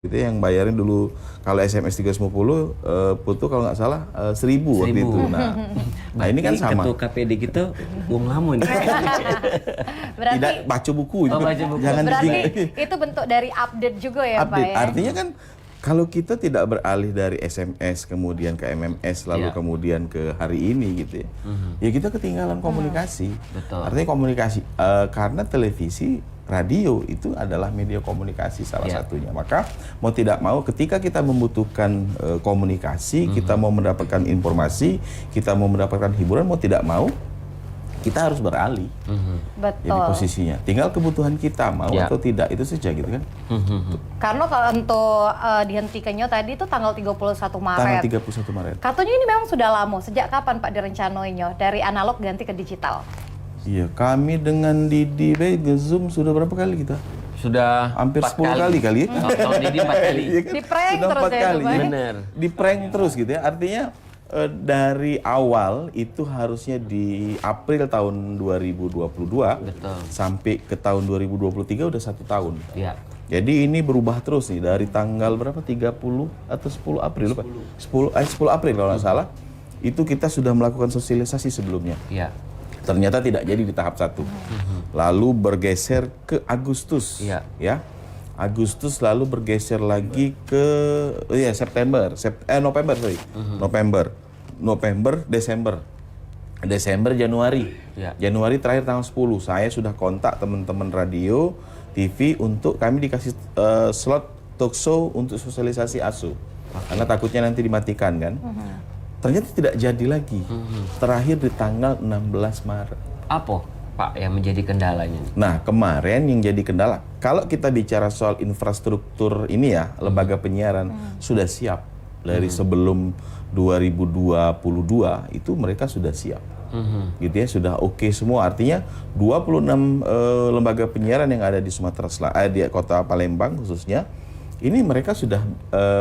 Gitu ya, yang bayarin dulu kalau SMS 350 putu kalau nggak salah 1.000 waktu itu. Nah ini kan sama. Ketua KPD kita uang lama nih. Berarti, Tidak baca buku itu. baca buku. Jangan berarti itu bentuk dari update juga ya Pak update. ya? Artinya kan kalau kita tidak beralih dari SMS kemudian ke MMS lalu kemudian ke hari ini gitu ya, ya kita ketinggalan komunikasi. Betul. Artinya komunikasi karena televisi, radio itu adalah media komunikasi salah satunya. Maka mau tidak mau ketika kita membutuhkan komunikasi, kita mau mendapatkan informasi, kita mau mendapatkan hiburan, mau tidak mau kita harus beralih. Betul. Jadi posisinya tinggal kebutuhan kita mau atau tidak itu saja gitu kan. Karena kalau untuk dihentikannya tadi itu tanggal 31 Maret. Tanggal 31 Maret. Katanya ini memang sudah lama. Sejak kapan Pak direncanoinya dari analog ganti ke digital? Iya, kami dengan Didi nge-zoom sudah berapa kali kita? Sudah Hampir 10 kali ya? Kalau Didi 4 kali. Iya kan? Di prank Sudah terus 4 ya, kali. Pak? Bener. Di prank terus gitu ya. Artinya dari awal itu harusnya di April tahun 2022 Betul. sampai ke tahun 2023 udah 1 tahun. Iya. Jadi ini berubah terus nih dari tanggal berapa? 30 atau 10 April lupa. 10 April kalau nggak salah. Itu kita sudah melakukan sosialisasi sebelumnya. Iya. Ternyata tidak jadi di tahap 1. Lalu bergeser ke Agustus. Iya. Ya. Agustus lalu bergeser lagi ke September. November, sorry. November, Desember, Januari. Iya. Januari terakhir tanggal 10. Saya sudah kontak teman-teman radio, TV untuk kami dikasih slot talk show untuk sosialisasi ASU. Karena takutnya nanti dimatikan kan. Ternyata tidak jadi lagi. Terakhir di tanggal 16 Maret. Apa Pak yang menjadi kendalanya? Nah, kemarin yang jadi kendala, kalau kita bicara soal infrastruktur ini ya, lembaga penyiaran sudah siap. Dari sebelum 2022 itu mereka sudah siap. Gitu ya, sudah oke semua. Artinya 26 lembaga penyiaran yang ada di Sumatera Selatan, di kota Palembang khususnya, ini mereka sudah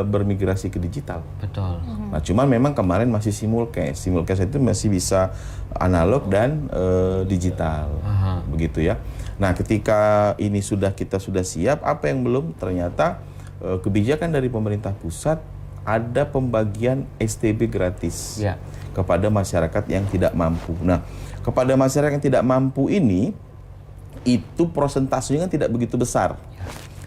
bermigrasi ke digital. Betul. Nah, cuman memang kemarin masih simulcast. Simulcast itu masih bisa analog dan digital. Begitu ya. Nah, ketika ini kita sudah siap, apa yang belum? Ternyata kebijakan dari pemerintah pusat ada pembagian STB gratis kepada masyarakat yang tidak mampu. Nah, kepada masyarakat yang tidak mampu ini, itu prosentasenya kan tidak begitu besar.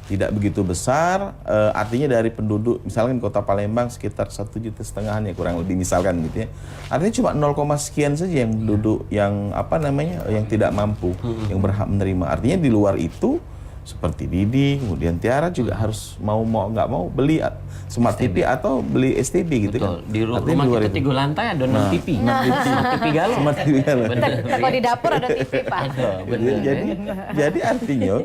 Tidak begitu besar, artinya dari penduduk, misalkan kota Palembang sekitar 1,5 juta ya kurang lebih misalkan gitu ya. Artinya cuma 0, sekian saja yang penduduk yang yang tidak mampu, yang berhak menerima. Artinya di luar itu seperti Didi, kemudian Tiara juga harus mau nggak mau beli Smart TV atau beli STB gitu. Betul. Kan. Di rumah kita 3 lantai ada 6 TV. Smart TV galon. Smart TV galon. Kalau di dapur ada TV Pak. Jadi artinya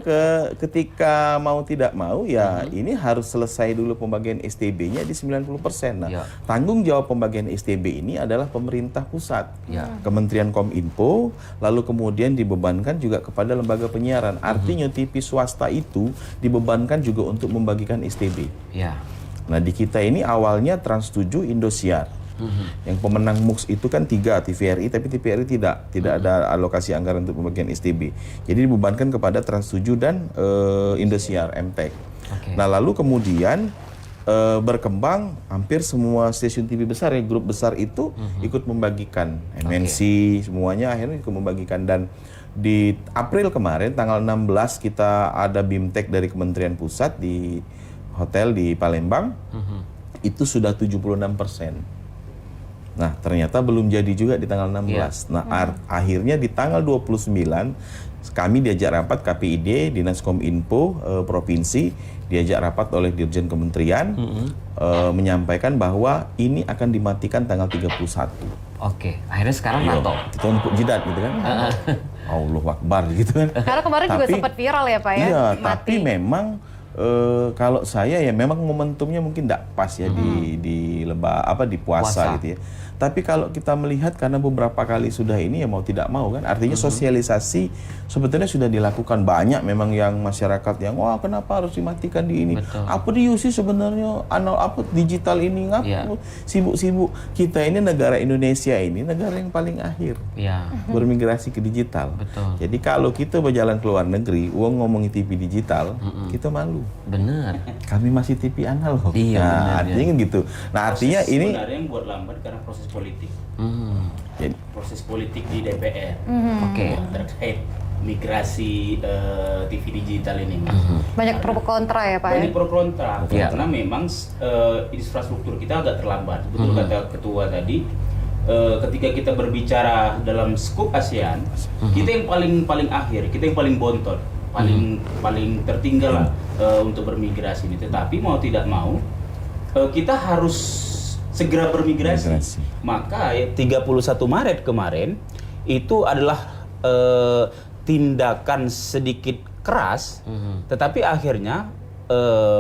ketika mau tidak mau ya ini harus selesai dulu pembagian STB-nya di 90%. Nah, tanggung jawab pembagian STB ini adalah pemerintah pusat. Kementerian Kominfo, lalu kemudian dibebankan juga kepada lembaga penyiaran. Artinya TV swasta itu dibebankan juga untuk membagikan STB. Nah, di kita ini awalnya Trans 7, Indosiar. Yang pemenang MUX itu kan 3 TVRI, tapi TVRI tidak ada alokasi anggaran untuk pembagian STB. Jadi dibebankan kepada Trans 7 dan Indosiar, MTEK. Nah, lalu kemudian berkembang hampir semua stasiun TV besar ya, grup besar itu ikut membagikan. MNC semuanya akhirnya ikut membagikan. Dan di April kemarin tanggal 16 kita ada BIMTEK dari Kementerian Pusat di hotel di Palembang, itu sudah 76%. Nah, ternyata belum jadi juga di tanggal 16. Nah, akhirnya di tanggal 29, kami diajak rapat KPID, Dinas Kominfo, Provinsi, diajak rapat oleh Dirjen Kementerian, menyampaikan bahwa ini akan dimatikan tanggal 31. Akhirnya sekarang nato. Kita untuk jidat gitu kan. Allahu Akbar gitu kan. Karena kemarin juga sempat viral ya Pak ya. Iya, mati. tapi memang kalau saya ya memang momentumnya mungkin tidak pas ya di puasa gitu ya. Tapi kalau kita melihat karena beberapa kali sudah ini ya mau tidak mau kan, artinya sosialisasi sebetulnya sudah dilakukan banyak memang yang masyarakat yang wah kenapa harus dimatikan di ini? Apa diusi sebenarnya digital ini ngapa sibuk-sibuk. Kita ini negara Indonesia ini negara yang paling akhir bermigrasi ke digital. Jadi kalau kita berjalan ke luar negeri, uang ngomongin TV digital, kita malu. Benar. Kami masih TV analog. Iya, Nah, benar, artinya kan gitu. Nah, artinya ini sebenarnya yang buat lambat karena proses politik. jadi, Proses politik di DPR. Oke. Terkait migrasi TV digital ini. Banyak pro kontra ya Pak ya? Banyak pro kontra Iya. karena memang infrastruktur kita agak terlambat. Betul kata ketua tadi. Ketika kita berbicara dalam skup ASEAN, kita yang paling akhir, kita yang paling bontot, paling tertinggal lah untuk bermigrasi ini. Tetapi mau tidak mau kita harus segera bermigrasi. Maka 31 Maret kemarin itu adalah tindakan sedikit keras, tetapi akhirnya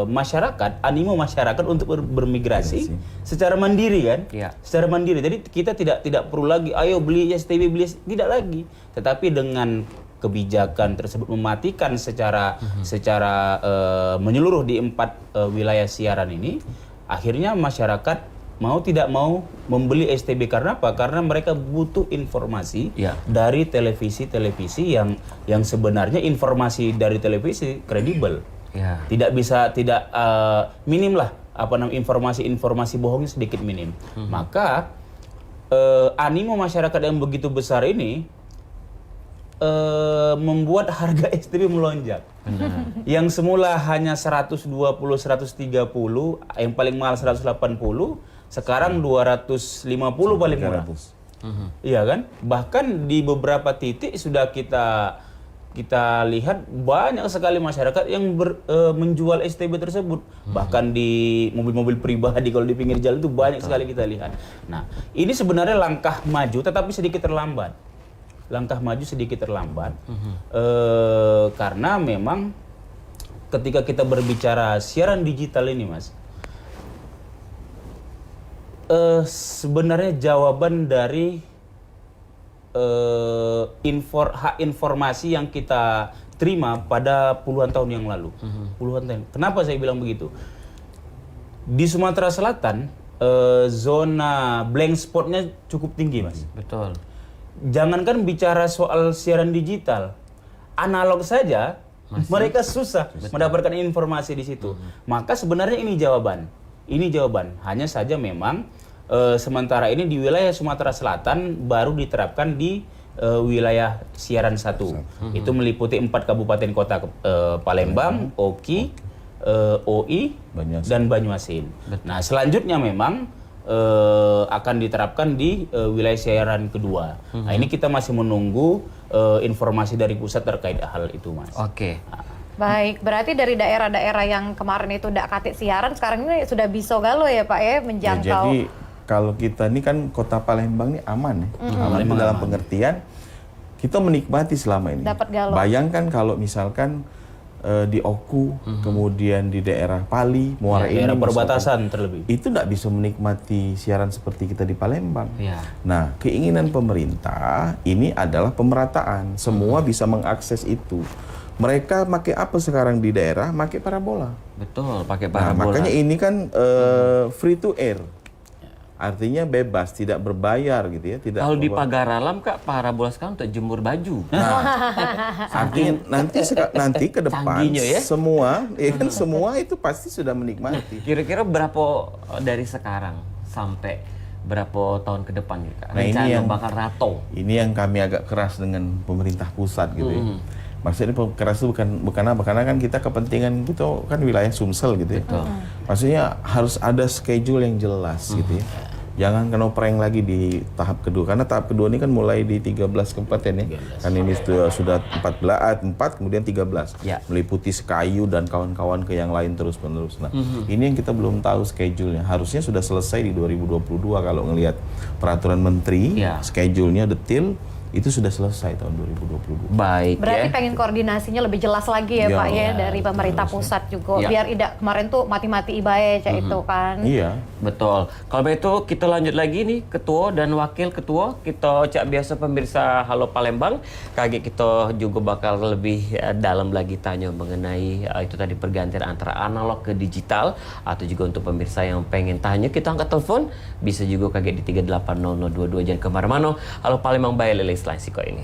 masyarakat, animo masyarakat untuk bermigrasi secara mandiri kan, secara mandiri. Jadi kita tidak perlu lagi, ayo beli STB, tidak lagi. Tetapi dengan kebijakan tersebut mematikan secara menyeluruh di 4 wilayah siaran ini, akhirnya masyarakat mau tidak mau membeli STB karena apa? Karena mereka butuh informasi dari televisi yang sebenarnya informasi dari televisi kredibel. Tidak minim lah informasi bohongnya sedikit minim. Maka animo masyarakat yang begitu besar ini membuat harga STB melonjak. Yang semula hanya 120, 130, yang paling mahal 180, sekarang 250 paling murah. Iya kan? Bahkan di beberapa titik sudah kita lihat banyak sekali masyarakat yang menjual STB tersebut. Bahkan di mobil-mobil pribadi kalau di pinggir jalan itu banyak sekali kita lihat. Nah, ini sebenarnya langkah maju tetapi sedikit terlambat. Karena memang ketika kita berbicara siaran digital ini, Mas, sebenarnya jawaban dari hak informasi yang kita terima pada puluhan tahun yang lalu. Kenapa saya bilang begitu? Di Sumatera Selatan, zona blank spotnya cukup tinggi, Mas. Betul. Jangankan bicara soal siaran digital, analog saja mereka susah mendapatkan informasi di situ. Maka sebenarnya ini jawaban. Hanya saja memang sementara ini di wilayah Sumatera Selatan baru diterapkan di wilayah siaran 1. Itu meliputi 4 kabupaten kota, Palembang, Oki, OI, dan Banyuasin. Nah, selanjutnya memang akan diterapkan di wilayah siaran kedua. Nah, ini kita masih menunggu informasi dari pusat terkait hal itu, Mas. Oke. Baik, berarti dari daerah-daerah yang kemarin itu tidak katik siaran, sekarang ini sudah bisa galo ya Pak ya, menjangkau. Jadi kalau kita ini kan kota Palembang ini aman ya. Aman itu dalam pengertian kita menikmati selama ini. Dapat galo. Bayangkan kalau misalkan di Oku, kemudian di daerah Pali, Muara Enim, daerah perbatasan terlebih. Itu tidak bisa menikmati siaran seperti kita di Palembang. Nah, keinginan pemerintah ini adalah pemerataan. Semua bisa mengakses itu. Mereka pakai apa sekarang di daerah? Pakai parabola. Betul, pakai Nah, parabola. makanya ini kan free to air. Artinya bebas, tidak berbayar gitu ya. Tidak Kalau di pagar alam, Kak, parabola sekarang untuk jemur baju. artinya nanti ke depan Canggihnya ya. semua itu pasti sudah menikmati. Kira-kira berapa dari sekarang sampai berapa tahun ke depan gitu, Kak? Nah, ini Rencana yang bakal rato. Ini yang kami agak keras dengan pemerintah pusat gitu ya. Maksudnya keras itu bukan apa, karena kan kita kepentingan gitu kan wilayah Sumsel gitu ya. Maksudnya harus ada schedule yang jelas gitu ya. Jangan kena prank lagi di tahap kedua, karena tahap kedua ini kan mulai di 13 kabupaten ya. Kan ini sudah 4 kemudian 13. Meliputi Sekayu dan kawan-kawan ke yang lain terus-menerus. Nah, ini yang kita belum tahu schedule-nya. Harusnya sudah selesai di 2022 kalau ngelihat peraturan menteri, schedule-nya detail. Itu sudah selesai tahun 2022. Baik. Berarti pengen koordinasinya lebih jelas lagi ya, Pak ya, dari pemerintah pusat juga. Biar tidak kemarin tuh mati-mati ibae itu kan. Iya. Betul. Kalau begitu kita lanjut lagi nih, ketua dan wakil ketua. Kita cak biasa pemirsa Halo Palembang. Kaget kita juga bakal lebih dalam lagi tanya mengenai itu tadi pergantian antara analog ke digital. Atau juga untuk pemirsa yang pengen tanya, kita angkat telepon. Bisa juga kaget di 3800222. Jangan kemana-mana. Halo Palembang by Lele selain siko ini.